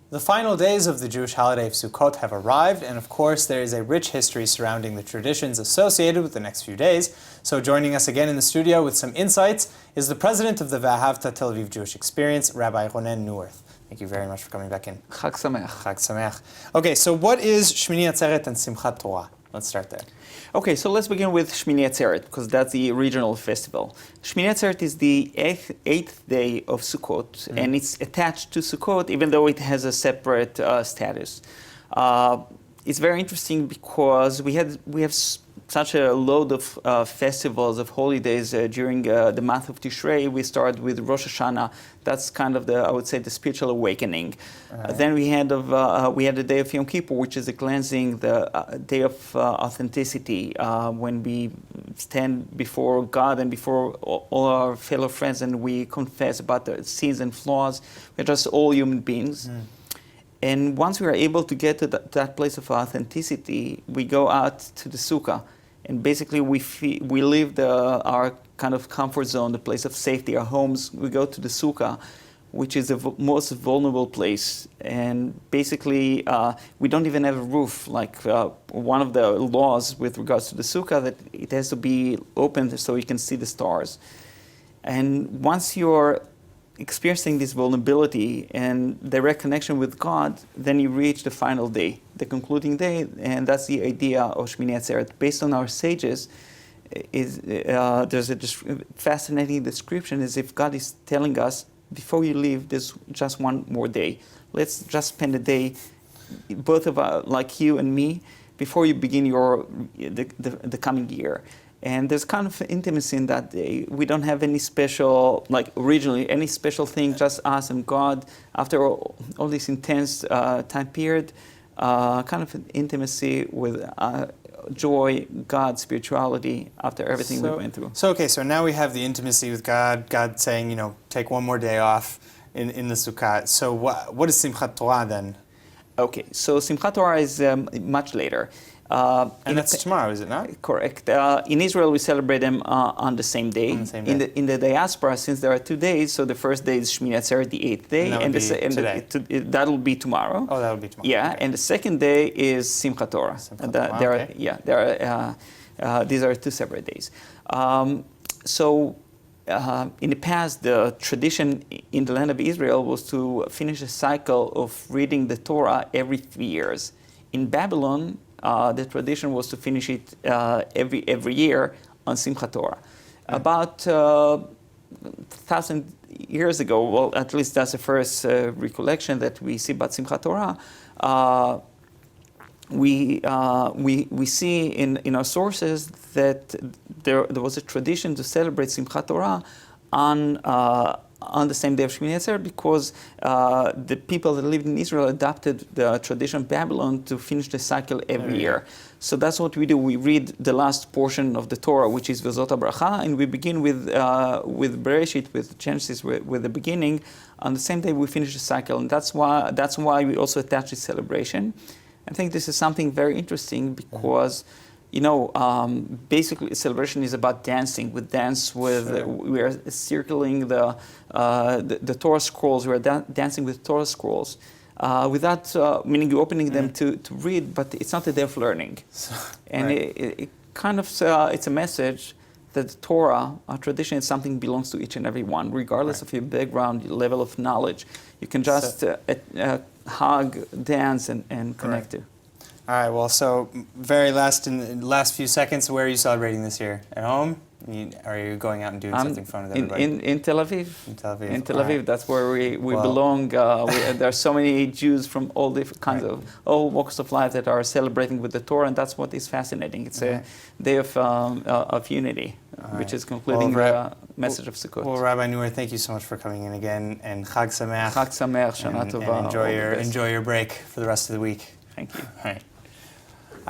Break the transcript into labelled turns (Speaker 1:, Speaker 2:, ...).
Speaker 1: The final days of the Jewish holiday of Sukkot have arrived, and of course there is a rich history surrounding the traditions associated with the next few days. So joining us again in the studio with some insights is the president of the Ve'ahavta TLV Jewish Experience, Rabbi Ronen Neuwirth. Thank you very much for coming back in.
Speaker 2: Chag Sameach.
Speaker 1: Chag Sameach. Okay, so what is Shmini Atzeret and Simchat Torah? Let's start there.
Speaker 2: Okay, so let's begin with Shmini Atzeret, because that's the regional festival. Shmini Atzeret is the eighth day of Sukkot, and it's attached to Sukkot, even though it has a separate status. It's very interesting because we have such a load of festivals, of holidays during the month of Tishrei. We start with Rosh Hashanah. That's kind of I would say, the spiritual awakening. Right. Then we had the day of Yom Kippur, which is the cleansing, the day of authenticity, when we stand before God and before all our fellow friends and we confess about the sins and flaws. We're just all human beings. And once we are able to get to that place of authenticity, we go out to the sukkah. And basically we leave our kind of comfort zone, the place of safety, our homes. We go to the sukkah, which is the most vulnerable place. And basically we don't even have a roof. Like one of the laws with regards to the sukkah, that it has to be open so you can see the stars. And once you're experiencing this vulnerability and direct connection with God, then you reach the final day, the concluding day, and that's the idea of Shmini Atzeret. Based on our sages, there's a fascinating description as if God is telling us, before you leave, there's just one more day. Let's just spend a day, both of us, like you and me, before you begin the coming year. And there's kind of intimacy in that day. We don't have any special, like originally, any special thing, just us and God. After all this intense time period, kind of an intimacy with joy, God, spirituality, after everything we went through.
Speaker 1: So now we have the intimacy with God, God saying, take one more day off in the Sukkot. So what is Simchat Torah then?
Speaker 2: Okay, so Simchat Torah is much later.
Speaker 1: And that's tomorrow, is it not?
Speaker 2: Correct. In Israel, we celebrate them on the same day.
Speaker 1: On the same day.
Speaker 2: In the diaspora, since there are 2 days, so the first day is Shmini Atzeret, the 8th day, that'll be tomorrow.
Speaker 1: Oh, that'll be tomorrow.
Speaker 2: Yeah,
Speaker 1: okay.
Speaker 2: And the second day is Simchat Torah. These are 2 separate days. In the past, the tradition in the land of Israel was to finish a cycle of reading the Torah every 3 years. In Babylon, the tradition was to finish it every year on Simchat Torah. About 1,000 years ago, well, at least that's the first recollection that we see about Simchat Torah. We see in our sources that there was a tradition to celebrate Simchat Torah on the same day of Shmini Atzeret, because the people that lived in Israel adopted the tradition of Babylon to finish the cycle every year. So that's what we do. We read the last portion of the Torah, which is Vezot HaBracha, and we begin with Bereshit, with Genesis, with the beginning. On the same day, we finish the cycle, and that's why we also attach this celebration. I think this is something very interesting because. Basically, celebration is about dancing. We dance with, we are circling the Torah scrolls. We are dancing with Torah scrolls, without meaning you're opening them to read, but it's not a day of learning. And it kind of it's a message that the Torah, our tradition, is something that belongs to each and every one, regardless of your background, your level of knowledge. You can just hug, dance, and connect to.
Speaker 1: All right, well, so very last few seconds, where are you celebrating this year? At home? Are you going out and doing something fun with everybody?
Speaker 2: In Tel Aviv.
Speaker 1: In Tel Aviv.
Speaker 2: In Tel Aviv, that's where we belong. There are so many Jews from all different kinds of, all walks of life that are celebrating with the Torah, and that's what is fascinating. It's a day of unity, which is concluding the message of Sukkot.
Speaker 1: Well, Rabbi Neuwirth, thank you so much for coming in again, and Chag Sameach.
Speaker 2: Chag Sameach, Shana Tova.
Speaker 1: And enjoy your break for the rest of the week.
Speaker 2: Thank you.
Speaker 1: All right.